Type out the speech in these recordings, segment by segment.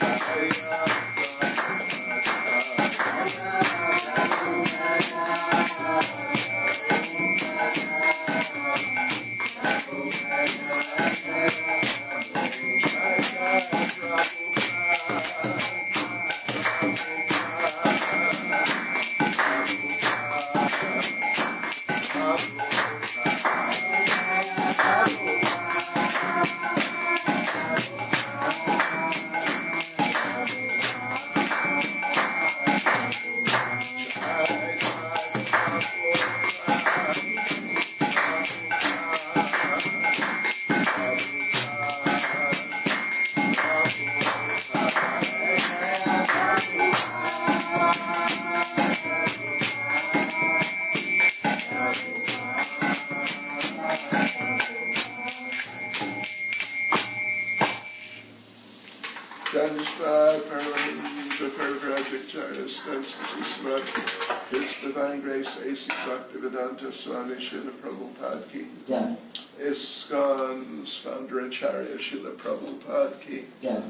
Caitanya His Divine Grace A.C. Bhakti Swami Srila Prabhupada ki. Yeah. ISKCON's founder Acharya Srila Prabhupada ki. Yeah.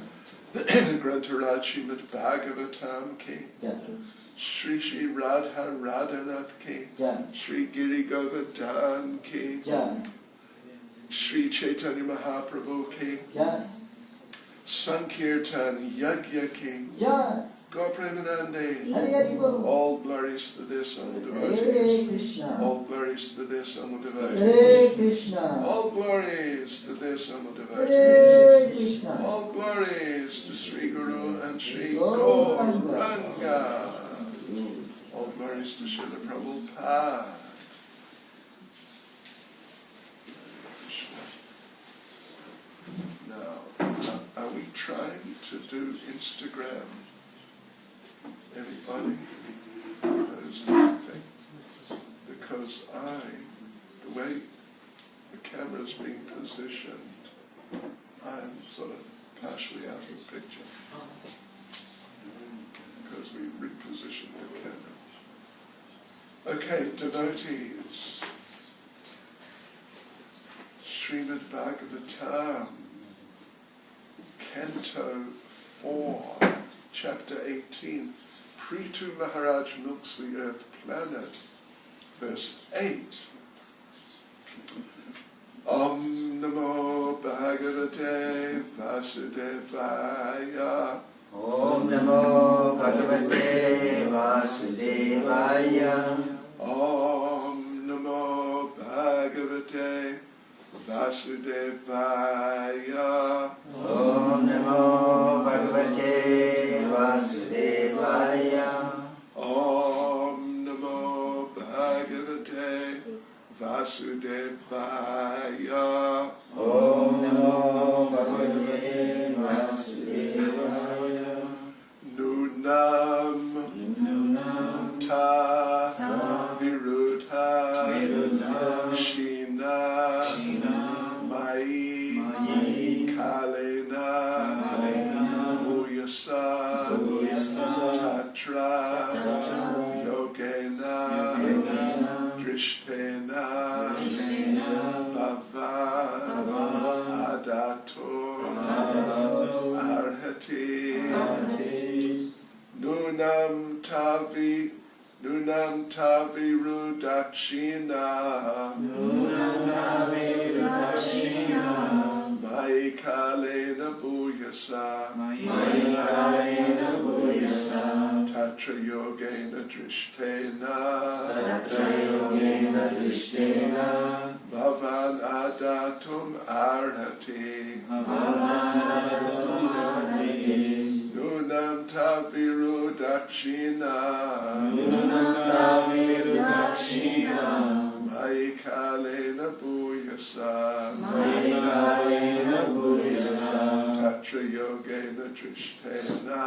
Grantharaj Srimad Bhagavatam ki. Yeah. Shri Shri Radha Radhanath ki. Yeah. Shri Giri Govardhan ki. Yeah. Shri Caitanya Mahaprabhu ki. Yeah. Sankirtan Yagya ki. Yeah. Gaur Premanande. Hari Hari Bol. All glories to this Honorable Hare devotees. Krishna. All glories to this Honorable Hare devotees. Krishna. All glories to this Honorable Hare devotees. Krishna. All glories to Sri Guru and Sri Gauranga. Gauranga. All glories to Srila Prabhupada. Now, are we trying to do Instagram? Anybody knows anything? Because the way the camera's being positioned, I'm sort of partially out of the picture. Because we repositioned the camera. Okay, devotees. Srimad Bhagavatam, Canto 4, Chapter 18. Prithu Maharaj milks the earth planet. Verse 8. Om Namo Bhagavate Vasudevaya. Om Namo Bhagavate Vasudevaya. Om Namo Bhagavate Vasudevaya. Om Namo Bhagavate Vasudevaya. Om Namo Bhagavate Vasudevaya. Om Namo Bhagavate Vasudevaya. Nunam Ta Virudha Shina Mai Kalena Bhuyasa Tatra Yogena Drishtena Bhava Adato Arhati Nunam Tavi Rudakshina Mai Kalena Bhuyasa Tatra Yogena Drishtena Bhavan Adatum Arhati Nunam Taviru Dakshina Mai Kalena Bhuyasa Tatra Yogena Drishtena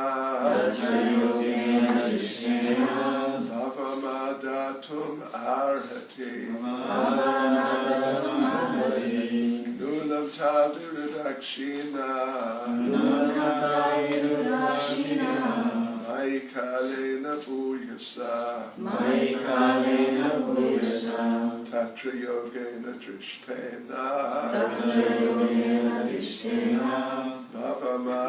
Bhavamadatum Arhati Nunam Taviru Dakshina Mai Kalena Bhuyasa Tatra Yogena Drishtena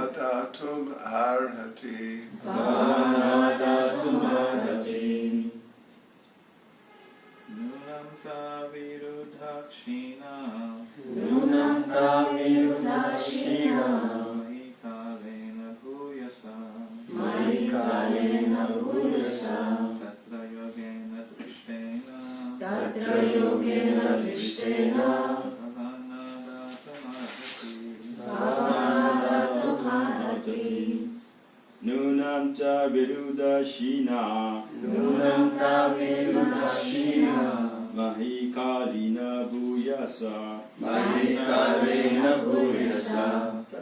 Bhavamadatum Arhati Nunam Taviru Dakshina Mai Kalena Bhuyasa Tatra Yogena Drishtena Bhavamadatum Arhati Nunam Taviru Dakshina Mai Kalena Bhuyasa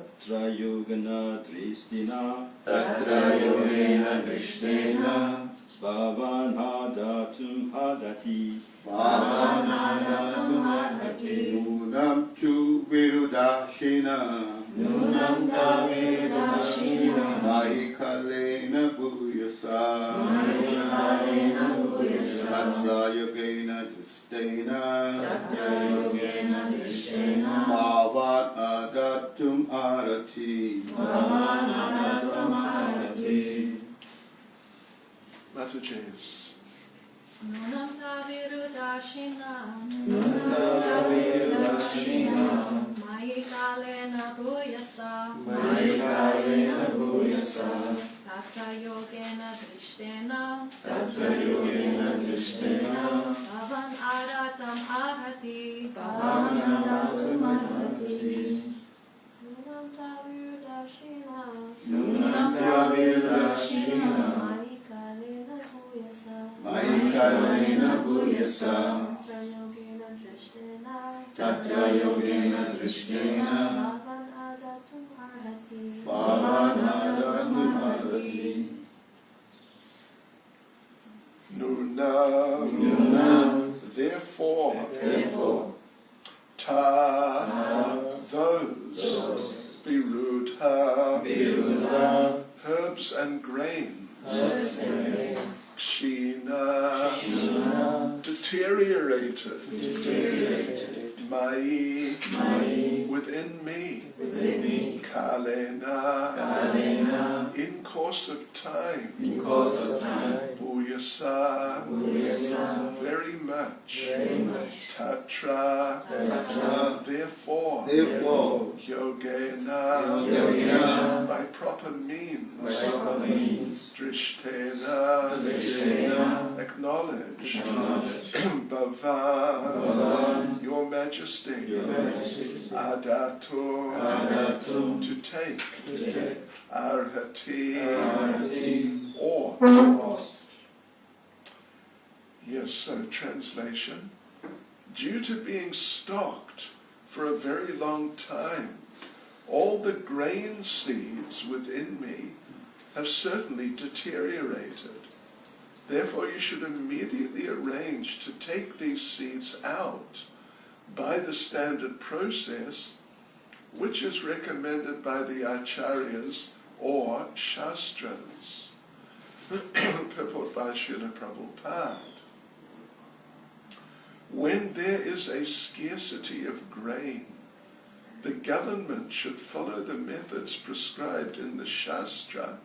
Tatra yogana dristina Tatra yogena drishtena Bhavan hadatum hadati Bhavanatum arhati Nunam tu virudashina Nunam ta virudashina Mahikalena bhuyasa Mahikalena bhuyasa Tatra yogena drishtena Tatra yogena drishtena Bhavan adatum arati Bhavanadatam arhati Mataji's. Nunam ta virudashina Nunam ta virudashina Mahikalena bhuyasa Mahikalena bhuyasa Tatra yogena drishtena Tatra yogena drishtena Bhavan adatam arhati Bhavanadatum arhati Nunam ta virudashina Nunam ta virudashina Mahikalena bhuyasa Mahikalena bhuyasa Tatra yogena drishtena Tatra yogena drishtena Bhavan adatum arhati Bhavanatum arhati Nunam. Therefore. Ta. Those. Virudha. Herbs and grains. Kshina. Deteriorated. Mai. Within me. Kalena. In course of time. Bhuyasa. Very much. Tatra. Therefore. Yogena. By proper means. Drishtena. Acknowledge. Bhavan. Your Majesty. Adato. To take. Arhati. Or. Yes, so translation. Due to being stocked for a very long time, all the grain seeds within me have certainly deteriorated. Therefore you should immediately arrange to take these seeds out by the standard process, which is recommended by the acharyas or shastras. Purport by Srila Prabhupada. When there is a scarcity of grain, the government should follow the methods prescribed in the Shastra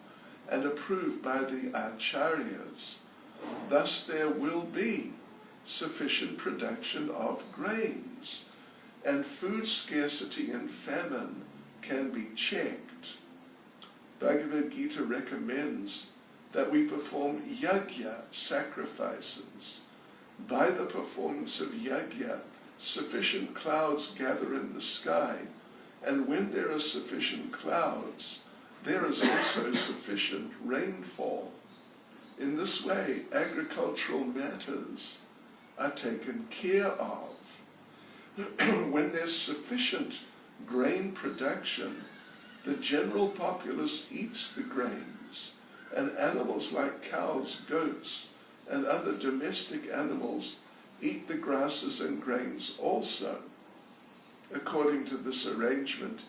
and approved by the Acharyas. Thus there will be sufficient production of grains, and food scarcity and famine can be checked. Bhagavad Gita recommends that we perform yajna, sacrifices. By the performance of yajna, sufficient clouds gather in the sky, and when there are sufficient clouds, there is also sufficient rainfall. In this way, agricultural matters are taken care of. When there's sufficient grain production, the general populace eats the grains, and animals like cows, goats, and other domestic animals eat the grasses and grains also. According to this arrangement,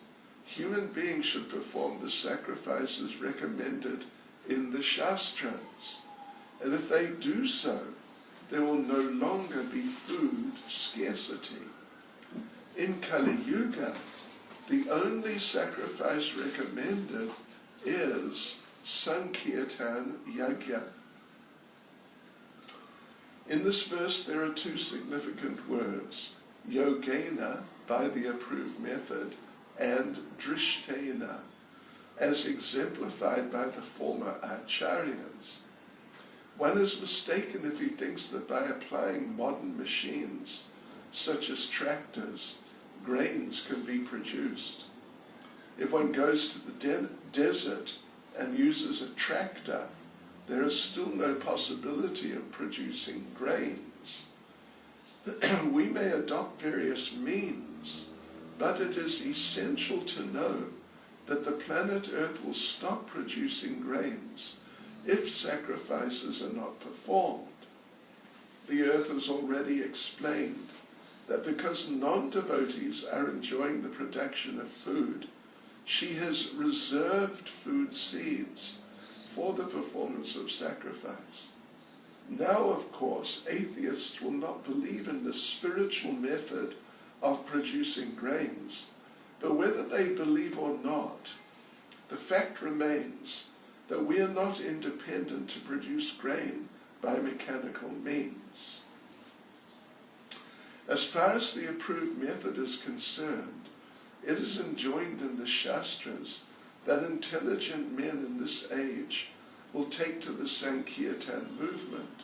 human beings should perform the sacrifices recommended in the Shastras, and if they do so, there will no longer be food scarcity. In Kali Yuga, the only sacrifice recommended is Sankirtan Yajna. In this verse there are two significant words, yogena, by the approved method, and drishtena, as exemplified by the former acharyas. One is mistaken if he thinks that by applying modern machines, such as tractors, grains can be produced. If one goes to the desert and uses a tractor, there is still no possibility of producing grains. We may adopt various means, but it is essential to know that the planet Earth will stop producing grains if sacrifices are not performed. The Earth has already explained that because non-devotees are enjoying the production of food, she has reserved food seeds for the performance of sacrifice. Now, of course, atheists will not believe in the spiritual method of producing grains, but whether they believe or not, the fact remains that we are not independent to produce grain by mechanical means. As far as the approved method is concerned, it is enjoined in the Shastras that intelligent men in this age will take to the Sankirtan movement,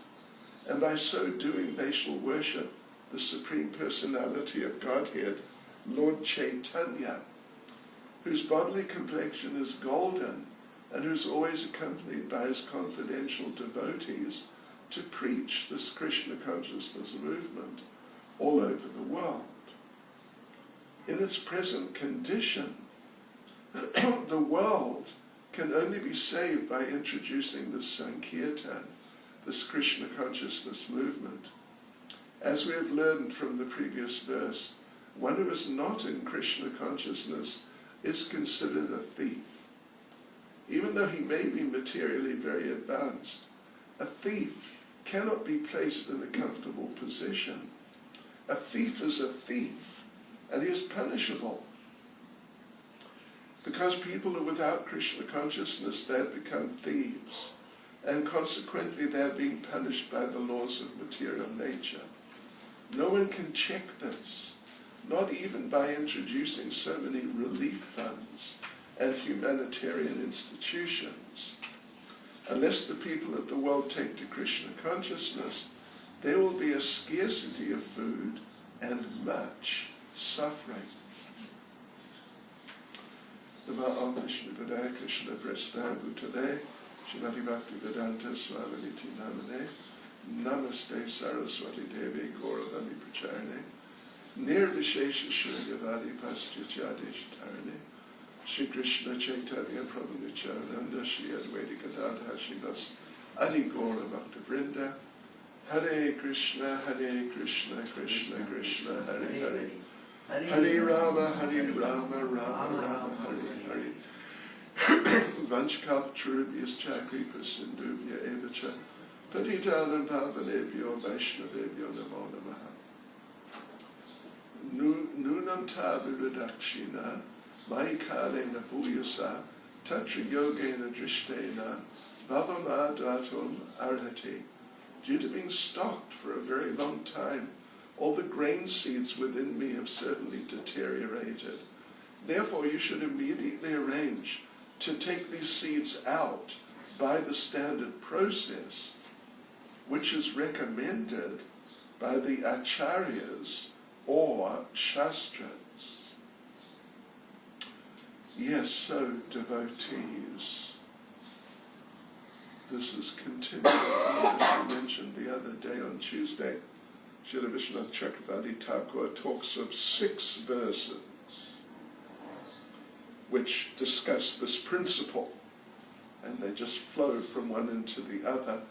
and by so doing they shall worship the Supreme Personality of Godhead, Lord Caitanya, whose bodily complexion is golden and who's always accompanied by his confidential devotees to preach this Krishna consciousness movement all over the world. In its present condition, the world can only be saved by introducing this Sankirtan, this Krishna consciousness movement. As we have learned from the previous verse, one who is not in Krishna consciousness is considered a thief. Even though he may be materially very advanced, a thief cannot be placed in a comfortable position. A thief is a thief, and he is punishable. Because people are without Krishna consciousness, they have become thieves, and consequently they are being punished by the laws of material nature. No one can check this, not even by introducing so many relief funds and humanitarian institutions. Unless the people of the world take to Krishna consciousness, there will be a scarcity of food and much suffering. Namo Vishnu Padaya Krishna Prestaya Bhutale Srimati Bhakti Swami Namane Namaste Saraswati Devi Gauravani Pracharane Nirvishesha Shunyavadi Paschachyadesh Tarane Shri Krishna Chaitanya Prabhu Nityananda Shri Advaita Gadadha Shivas Adi Gaura Bhakta Vrinda Hare Krishna Krishna Krishna Hare Hare Hare Rama Rama Rama Hare Hare Vanchkalptarubhyas Chakripa Sindhubhya Evacha Patitanam Pavanebhyo Vaishnavebhyo Namo Namaha Nunam Taviradakshina Maikalena Bhuyasa Tatra Yogena Drishtena Bhavamadatum Arhati. Due to being stocked for a very long time, all the grain seeds within me have certainly deteriorated. Therefore, you should immediately arrange to take these seeds out by the standard process, which is recommended by the acharyas or shastras. Yes, so devotees, this is continuing. As we mentioned the other day on Tuesday, Srila Vishwanath Chakravarti Thakur talks of 6 verses which discuss this principle, and they just flow from one into the other.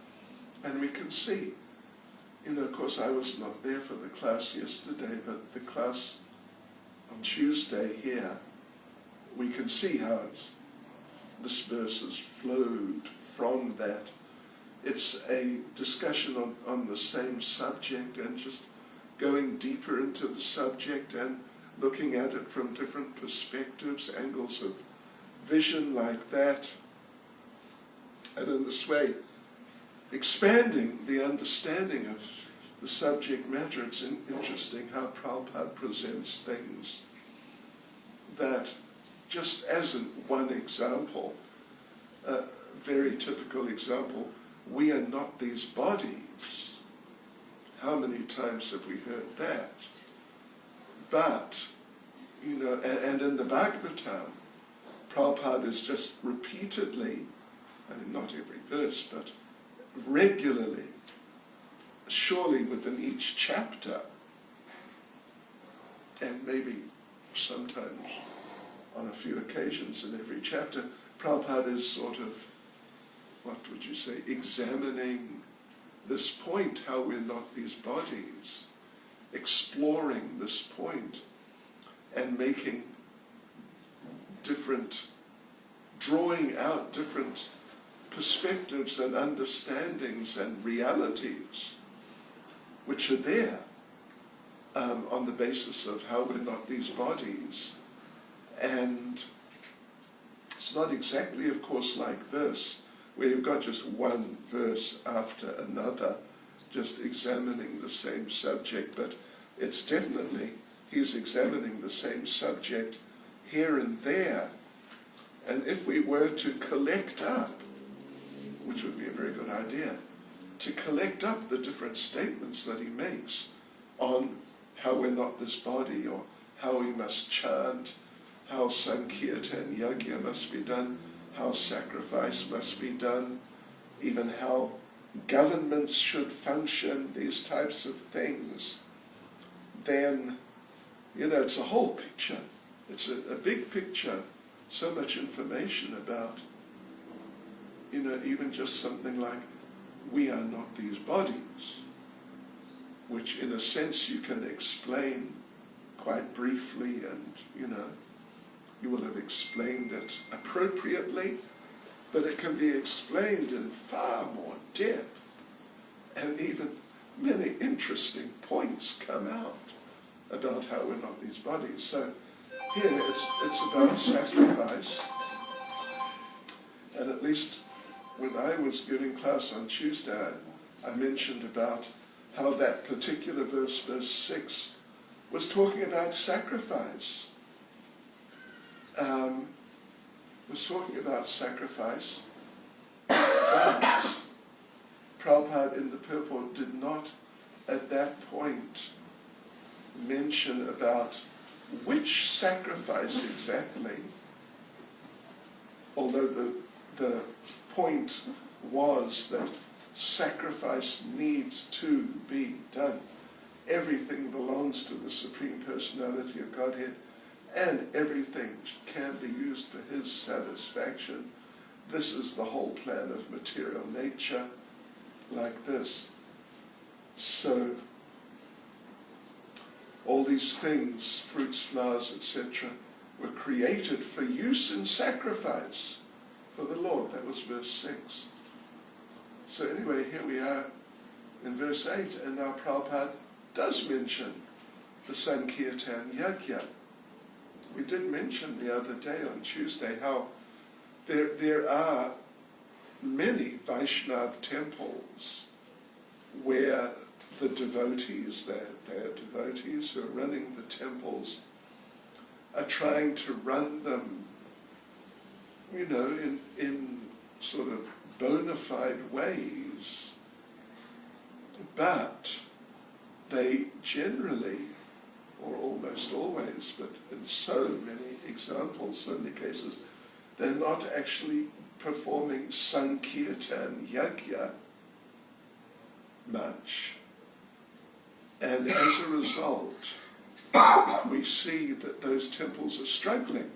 And we can see, of course I was not there for the class yesterday, but the class on Tuesday here, we can see how this verse has flowed from that. It's a discussion on the same subject and just going deeper into the subject and looking at it from different perspectives, angles of vision like that. And in this way, expanding the understanding of the subject matter. It's interesting how Prabhupada presents things that, just as one example, a very typical example, we are not these bodies. How many times have we heard that? But, and in the Bhagavatam, Prabhupada is just repeatedly, not every verse, but regularly, surely within each chapter, and maybe sometimes on a few occasions in every chapter, Prabhupada is sort of, what would you say, examining this point, how we're not these bodies, exploring this point, and making drawing out different perspectives and understandings and realities which are there on the basis of how we're not these bodies. And it's not exactly, of course, like this, where you've got just one verse after another, just examining the same subject, but it's definitely, he's examining the same subject here and there. And if we were to collect up, which would be a very good idea, to collect up the different statements that he makes on how we're not this body, or how we must chant, how Sankirtan Yajna must be done, how sacrifice must be done, even how governments should function, these types of things, then, it's a whole picture. It's a big picture, so much information about, even just something like, we are not these bodies, which in a sense you can explain quite briefly, and, you will have explained it appropriately, but it can be explained in far more depth, and even many interesting points come out about how we're not these bodies. So here it's about sacrifice, and at least when I was giving class on Tuesday, I mentioned about how that particular verse 6, was talking about sacrifice. Was talking about sacrifice, but Prabhupada in the purport did not at that point mention about which sacrifice exactly, although the point was that sacrifice needs to be done. Everything belongs to the Supreme Personality of Godhead, and everything can be used for his satisfaction. This is the whole plan of material nature, like this. So, all these things, fruits, flowers, etc., were created for use in sacrifice for the Lord. That was verse 6. So anyway, here we are in verse 8, and now Prabhupada does mention the Sankirtan Yajna. We did mention the other day on Tuesday how there are many Vaishnav temples where the devotees, they're devotees who are running the temples, are trying to run them, in sort of bona fide ways, but they generally, or almost always, but in so many examples, so many cases, they're not actually performing Sankirtan Yajna much. And as a result, we see that those temples are struggling.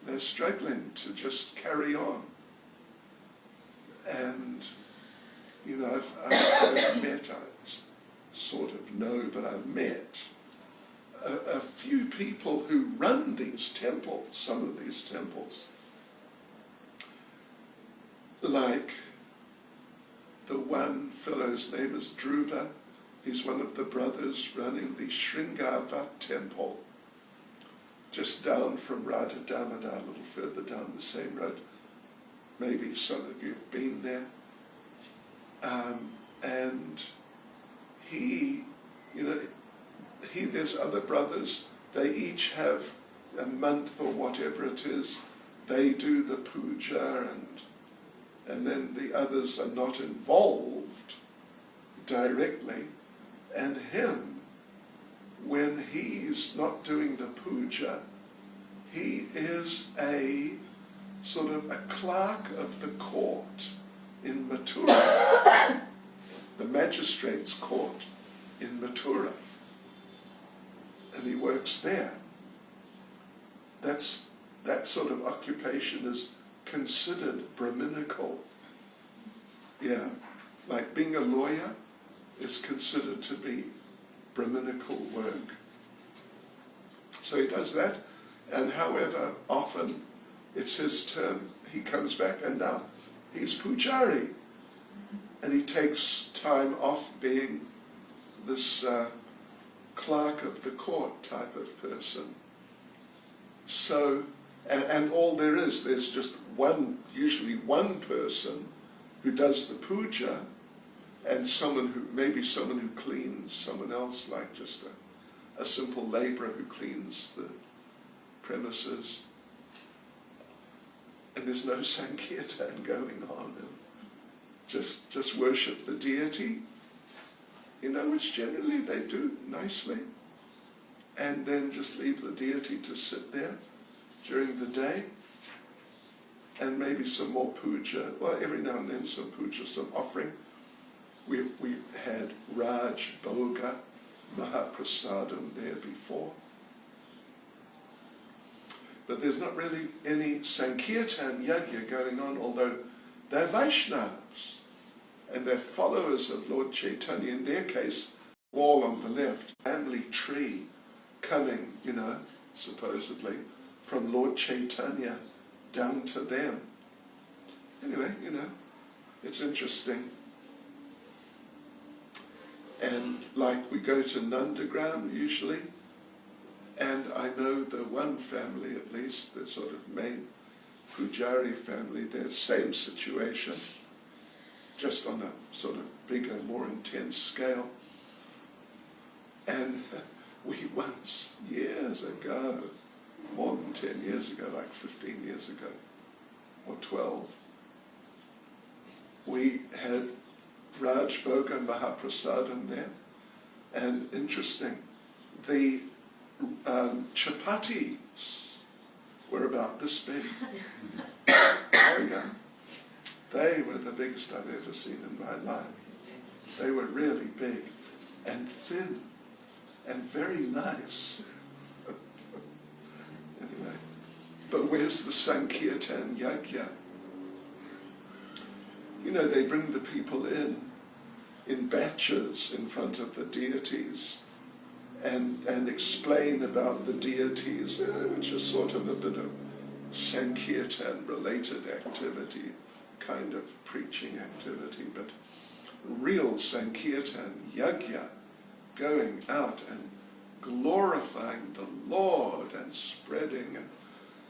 They're struggling to just carry on. And, I've met, I sort of know, but I've met a few people who run these temples, some of these temples. Like the one fellow's name is Dhruva. He's one of the brothers running the Sringava temple, just down from Radha Damodar, a little further down the same road. Maybe some of you have been there. And he, there's other brothers, they each have a month or whatever it is, they do the puja, and then the others are not involved directly. And him, when he's not doing the puja, he is a sort of a clerk of the court in Mathura, the magistrate's court in Mathura, and he works there. that sort of occupation is considered Brahminical. Yeah, like being a lawyer is considered to be Brahminical work. So he does that, and however often it's his turn, he comes back, and now he's pujari. And he takes time off being this clerk of the court type of person. So, and all there's just usually one person who does the puja, and maybe someone who cleans, someone else, like just a simple laborer who cleans the premises. And there's no sankirtan going on. Just worship the deity, which generally they do nicely, and then just leave the deity to sit there during the day, and maybe some more puja. Well, every now and then some puja, some offering. We've had Raj Bhoga Mahaprasadam there before. But there's not really any Sankirtan Yajna going on, although they're Vaishnavas, and they're followers of Lord Caitanya. In their case, wall on the left, family tree coming, supposedly, from Lord Caitanya down to them. Anyway, it's interesting. And like we go to Nandagram usually, and I know the one family at least, the sort of main Pujari family, they're same situation, just on a sort of bigger, more intense scale. And we once, years ago, more than 10 years ago, like 15 years ago, or 12, we had Raj Bhoga Mahaprasadam there, and interesting, the chapatis were about this big. Oh yeah, they were the biggest I've ever seen in my life. They were really big and thin and very nice. Anyway, but where's the Sankirtan Yajna? They bring the people in batches in front of the deities, and explain about the deities, which is sort of a bit of Sankirtan-related activity, kind of preaching activity, but real Sankirtan Yajna, going out and glorifying the Lord and spreading and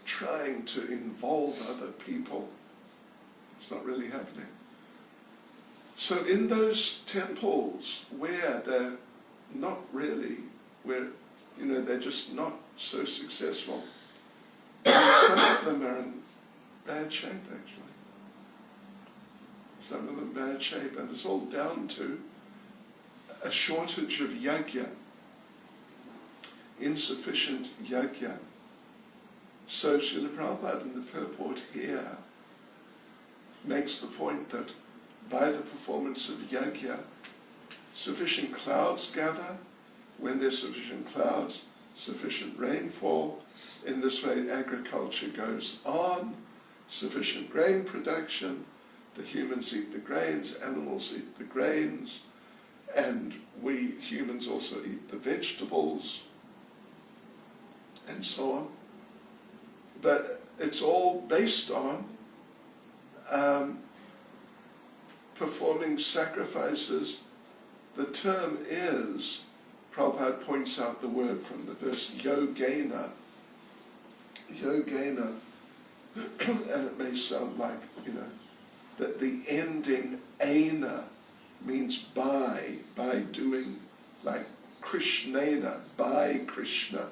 trying to involve other people. It's not really happening. So in those temples where they're not really, they're just not so successful, and some of them are in bad shape actually. Some of them bad shape, and it's all down to a shortage of yajna, insufficient yajna. So Srila Prabhupada in the purport here makes the point that by the performance of yajna, sufficient clouds gather. When there's sufficient clouds, sufficient rainfall. In this way, agriculture goes on, sufficient grain production. The humans eat the grains, animals eat the grains, and we humans also eat the vegetables, and so on. But it's all based on performing sacrifices. The term is, Prabhupada points out the word from the verse, yogena. Yogena, and it may sound like, that the ending ena means by doing, like Krishnena, by Krishna.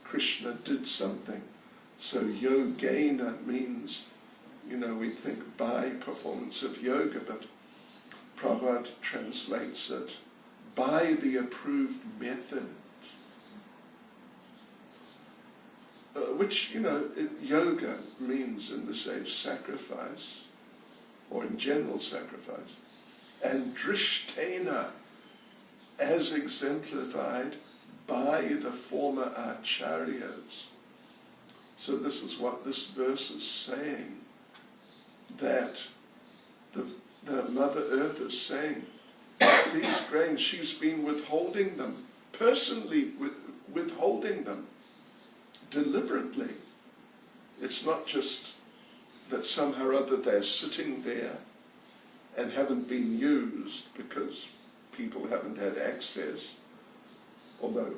Krishna did something. So yogena means, we think by performance of yoga, but Prabhupada translates it by the approved method, which, yoga means in this age sacrifice, or in general sacrifice, and drishtena, as exemplified by the former acharyas. So this is what this verse is saying, that the Mother Earth is saying, these grains, she's been withholding them, personally withholding them, deliberately. It's not just that somehow or other they're sitting there and haven't been used because people haven't had access, although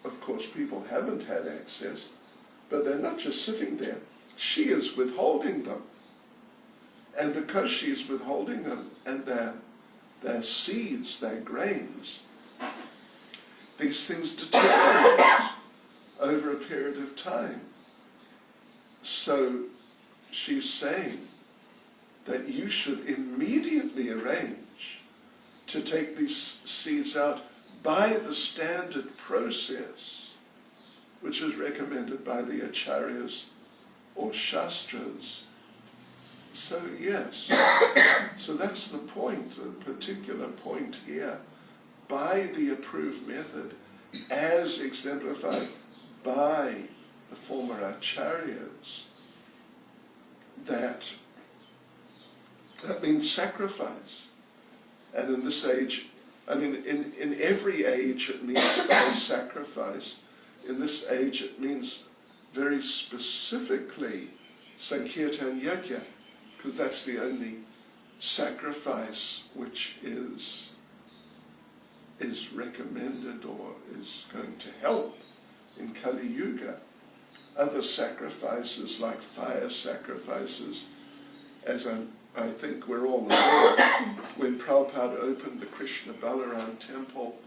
of course people haven't had access, but they're not just sitting there. She is withholding them. And because she's withholding them, and they're seeds, they're grains, these things deteriorate over a period of time. So she's saying that you should immediately arrange to take these seeds out by the standard process, which is recommended by the acharyas or shastras. So yes, so that's the point, the particular point here, by the approved method, as exemplified by the former acharyas, that means sacrifice. And in this age, I mean, in every age it means by sacrifice. In this age it means very specifically Sankirtan Yajna, because that's the only sacrifice which is recommended or is going to help in Kali Yuga. Other sacrifices like fire sacrifices, as I think we're all aware, when Prabhupada opened the Krishna Balaram temple,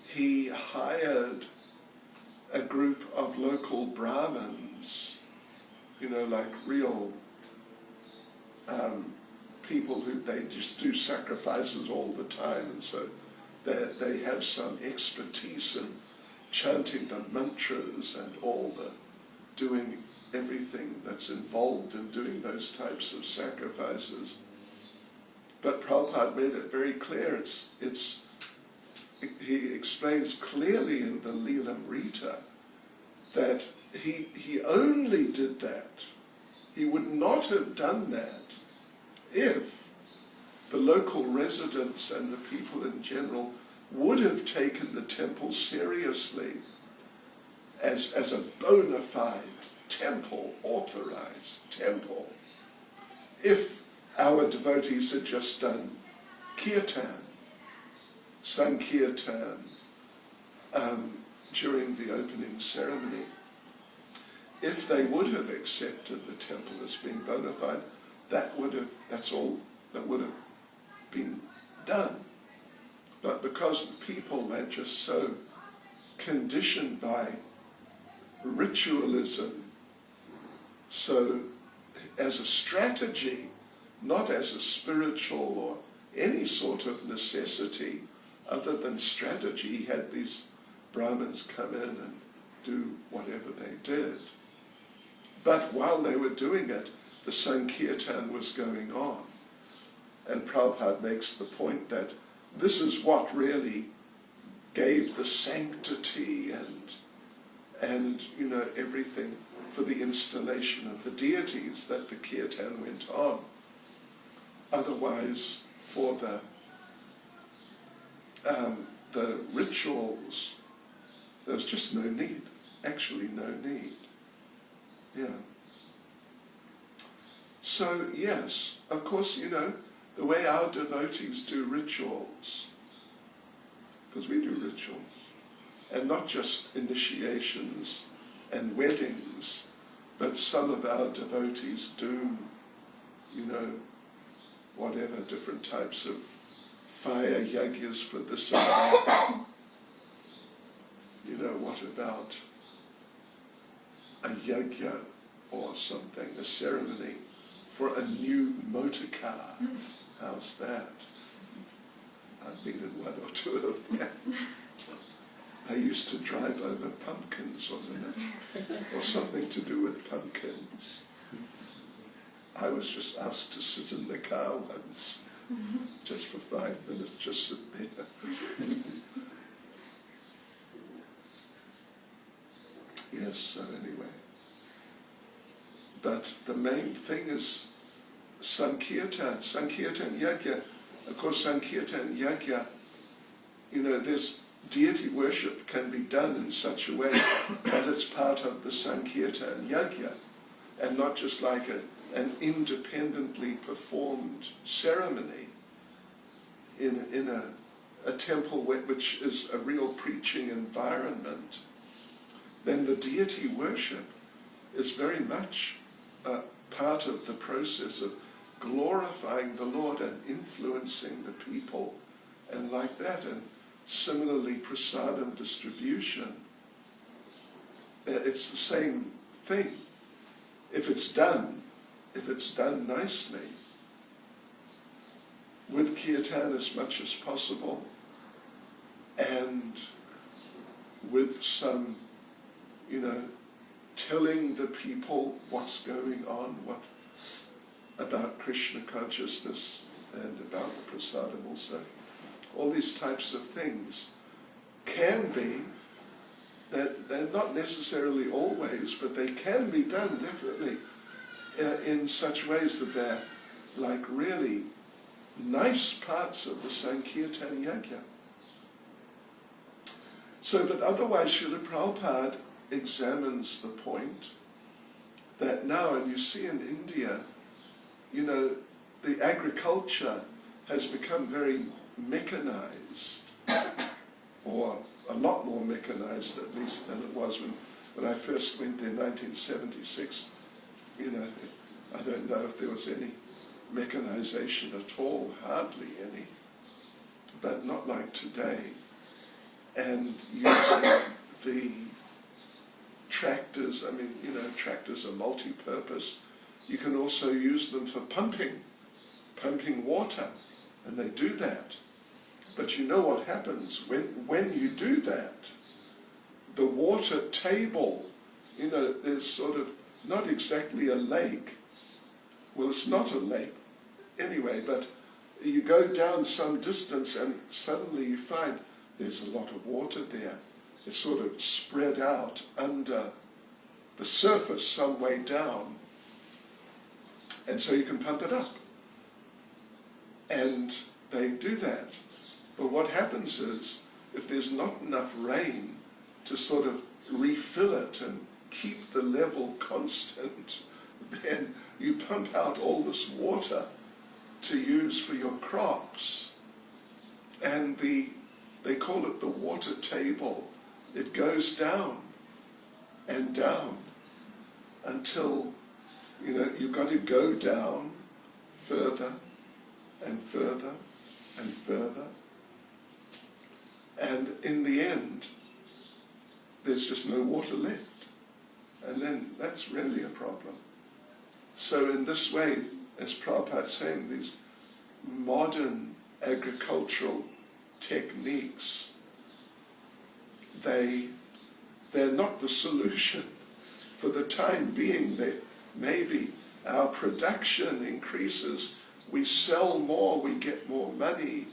he hired a group of local Brahmins, like real people who they just do sacrifices all the time, and so they have some expertise in chanting the mantras and all the doing everything that's involved in doing those types of sacrifices. But Prabhupada made it very clear. He explains clearly in the Leelamrita that he only did that. He would not have done that if the local residents and the people in general would have taken the temple seriously as a bona fide temple, authorized temple. If our devotees had just done kirtan, sankirtan, during the opening ceremony, if they would have accepted the temple as being bona fide, that's all that would have been done. But because the people are just so conditioned by ritualism, so as a strategy, not as a spiritual or any sort of necessity other than strategy, he had these Brahmins come in and do whatever they did. But while they were doing it, the Sankirtan was going on. And Prabhupada makes the point that this is what really gave the sanctity and everything for the installation of the deities, that the kirtan went on. Otherwise, for the rituals, there was just no need. Actually, no need. Yeah. So, yes, of course, the way our devotees do rituals, because we do rituals, and not just initiations and weddings, but some of our devotees do, whatever, different types of fire yajnas for this and that. What about a yajna or something, a ceremony for a new motor car? How's that? I've been in one or two of them. I used to drive over pumpkins, wasn't it? Or something to do with pumpkins. I was just asked to sit in the car once, just for 5 minutes, just sit there. Yes, so anyway. But the main thing is Sankirtan Yajna. Of course, Sankirtan Yajna, there's deity worship can be done in such a way that it's part of the Sankirtan Yajna, and not just like an independently performed ceremony in a temple which is a real preaching environment. Then the deity worship is very much part of the process of glorifying the Lord and influencing the people and like that. And similarly, prasadam distribution, it's the same thing. If it's done nicely, with kirtan as much as possible, and with some, telling the people what's going on, about Krishna consciousness and about the prasadam also. All these types of things can be, that they're not necessarily always, but they can be done definitely in such ways that they're like really nice parts of the Sankirtan Yajna. So, but otherwise Srila Prabhupada examines the point that now, and you see in India, the agriculture has become very mechanized, or a lot more mechanized at least than it was when I first went there in 1976. I don't know if there was any mechanization at all, hardly any, but not like today. And using the tractors, tractors are multi-purpose. You can also use them for pumping water, and they do that. But you know what happens when you do that? The water table, there's sort of not exactly a lake. Well, it's not a lake anyway, but you go down some distance and suddenly you find there's a lot of water there. It's sort of spread out under the surface some way down. And so you can pump it up. And they do that. But what happens is, if there's not enough rain to sort of refill it and keep the level constant, then you pump out all this water to use for your crops. And they call it the water table. It goes down and down until, you've got to go down further and further and further. And in the end, there's just no water left. And then that's really a problem. So in this way, as Prabhupada's saying, these modern agricultural techniques, they're not the solution. For the time being, maybe our production increases, we sell more, we get more money,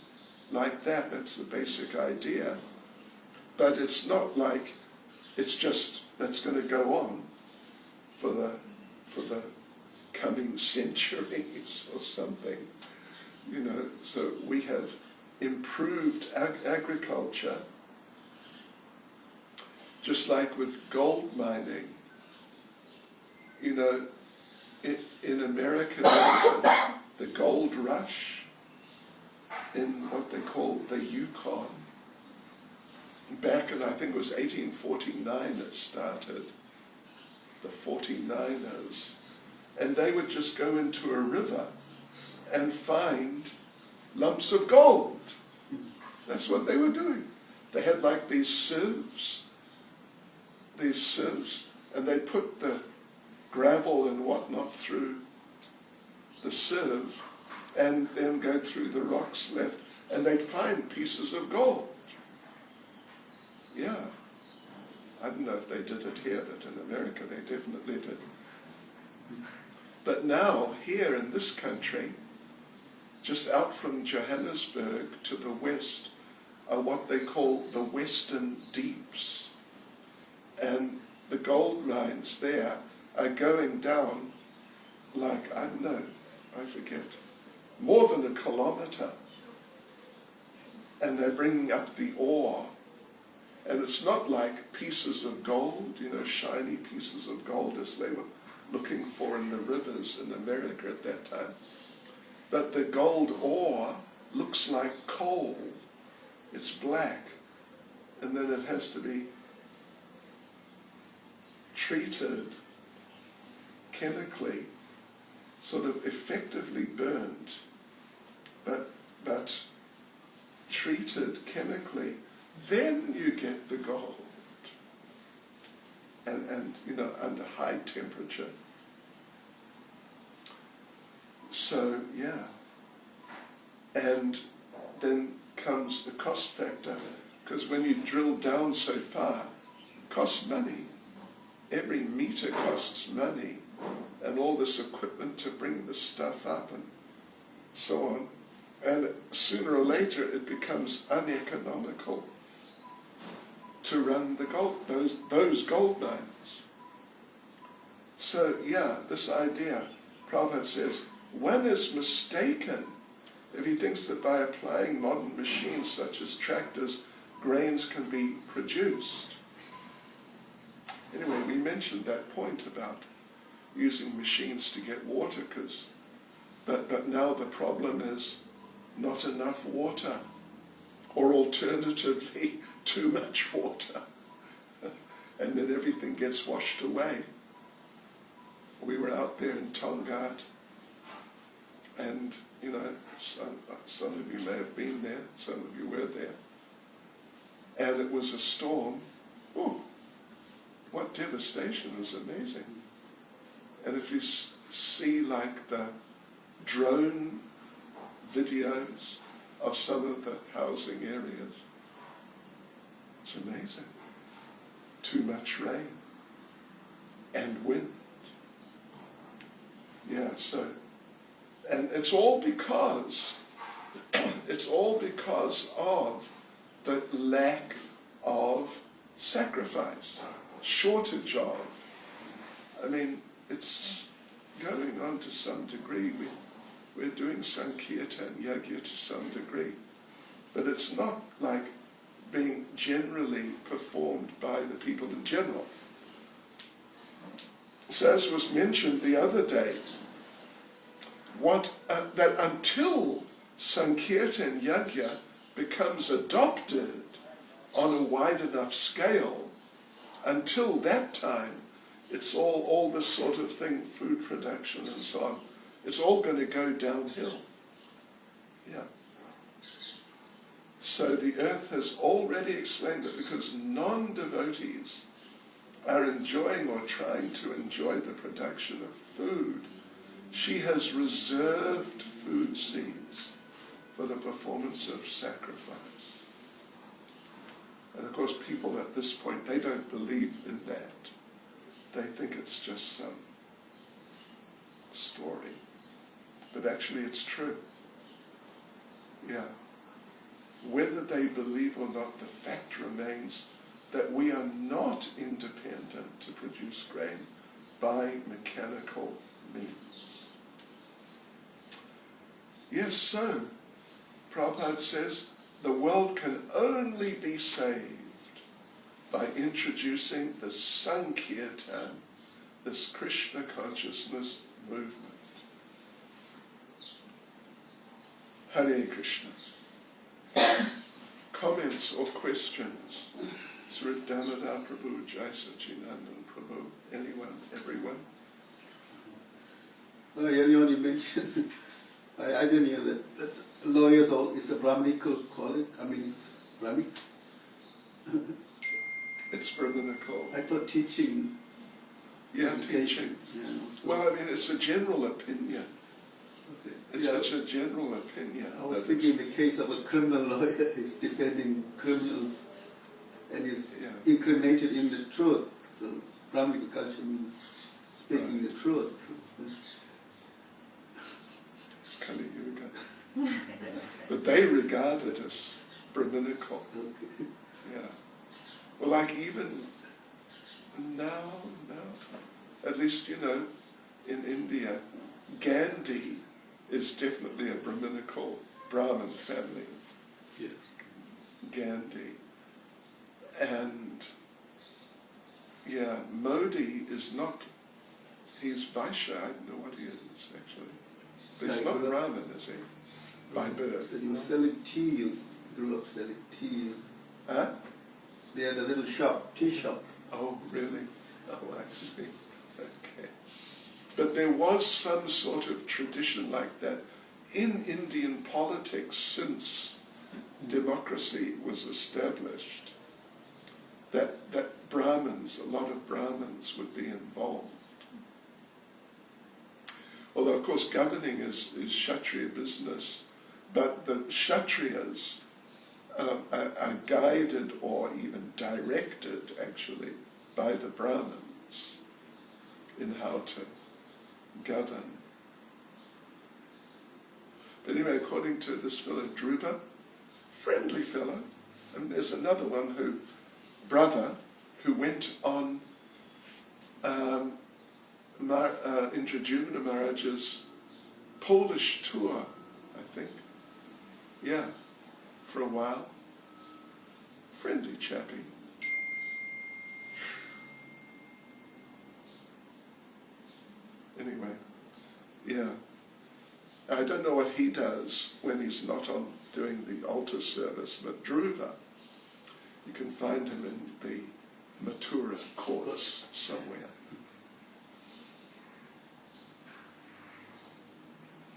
like that. That's the basic idea. But it's not like it's just that's going to go on for the coming centuries or something. So we have improved agriculture, just like with gold mining. In America, there was the gold rush in what they call the Yukon. Back in, I think it was 1849 it started, the 49ers. And they would just go into a river and find lumps of gold. That's what they were doing. They had like these sieves, and they put the gravel and whatnot through the sieve and then go through the rocks left, and they'd find pieces of gold. Yeah. I don't know if they did it here, but in America they definitely did. But now, here in this country, just out from Johannesburg to the west, are what they call the Western Deeps. And the gold mines there are going down like, I don't know, I forget, more than 1 kilometer. And they're bringing up the ore. And it's not like pieces of gold, shiny pieces of gold as they were looking for in the rivers in America at that time. But the gold ore looks like coal. It's black. And then it has to be treated chemically, sort of effectively burned, but treated chemically. Then you get the gold. And under high temperature. So, yeah. And then comes the cost factor, because when you drill down so far, it costs money. Every meter costs money, and all this equipment to bring the stuff up and so on. And sooner or later it becomes uneconomical to run the gold, those gold mines. So yeah, this idea, Prabhupada says, one is mistaken if he thinks that by applying modern machines such as tractors, grains can be produced. Anyway, we mentioned that point about using machines to get water, but now the problem is not enough water, or alternatively, too much water. And then everything gets washed away. We were out there in Tongat, and some of you may have been there, some of you were there, and it was a storm. Oh, what devastation! It was amazing. And if you see like the drone videos of some of the housing areas, it's amazing. Too much rain and wind. Yeah, so, and it's all because of the lack of sacrifice, shortage of. I mean, it's going on to some degree. We're doing Sankirtan Yajna to some degree, but it's not like being generally performed by the people in general. So as was mentioned the other day, that until Sankirtan Yajna becomes adopted on a wide enough scale, until that time, it's all this sort of thing, food production and so on, it's all going to go downhill. Yeah. So the earth has already explained that because non-devotees are enjoying or trying to enjoy the production of food, she has reserved food seeds for the performance of sacrifice. And of course people at this point, they don't believe in that. They think it's just some story. But actually it's true. Yeah. Whether they believe or not, the fact remains that we are not independent to produce grain by mechanical means. Yes, so, Prabhupada says, the world can only be saved by introducing the Sankirtan, this Krishna consciousness movement. Hare Krishna. Comments or questions? Sri Damodar Prabhu, Jai Sachinandan Prabhu, anyone, everyone? Earlier you mentioned, I didn't hear that lawyers is a Brahminical college. I mean, it's Brahminic. It's Brahminical. I thought teaching. Yeah, teaching. Yeah, so Well, I mean, it's a general opinion. okay. It's such a general opinion. I was that thinking it's- in the case of a criminal lawyer, he's defending criminals and is Yeah. incriminated in the truth. So Brahminical culture means speaking the truth. It's Kali Yuga. But they regard it as Brahminical. Okay. Yeah. Well, like even now, at least, you know, in India, Gandhi is definitely a Brahminical Brahmin family. Yes. Gandhi. And, yeah, Modi is not, he's Vaishya, I don't know what he is, actually. But he's not Brahmin, is he? By birth. So he was selling tea, he grew up selling tea. Huh? They had a little shop, tea shop. Oh, really? Oh, I see. Okay. But there was some sort of tradition like that in Indian politics since democracy was established, that Brahmins, a lot of Brahmins would be involved. Although, of course, governing is Kshatriya business, but the Kshatriyas are guided or even directed, actually, by the Brahmins in how to govern. But anyway, according to this fellow Dhruva, friendly fellow, and there's another one brother who went on Indradyumna Maharaj's Polish tour, I think. Yeah, for a while. Friendly chappie. Anyway, yeah. I don't know what he does when he's not on doing the altar service, but Dhruva, you can find him in the Mathura courts somewhere.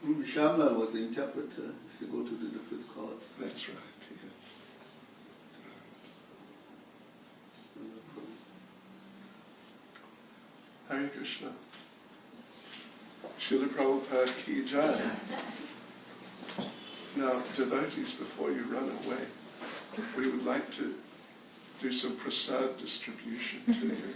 Shamla was the interpreter, he used to go to the different courts. That's right, yes. Hare Krishna. Srila Prabhupada ki jai. Now, devotees, before you run away, we would like to do some prasad distribution to you.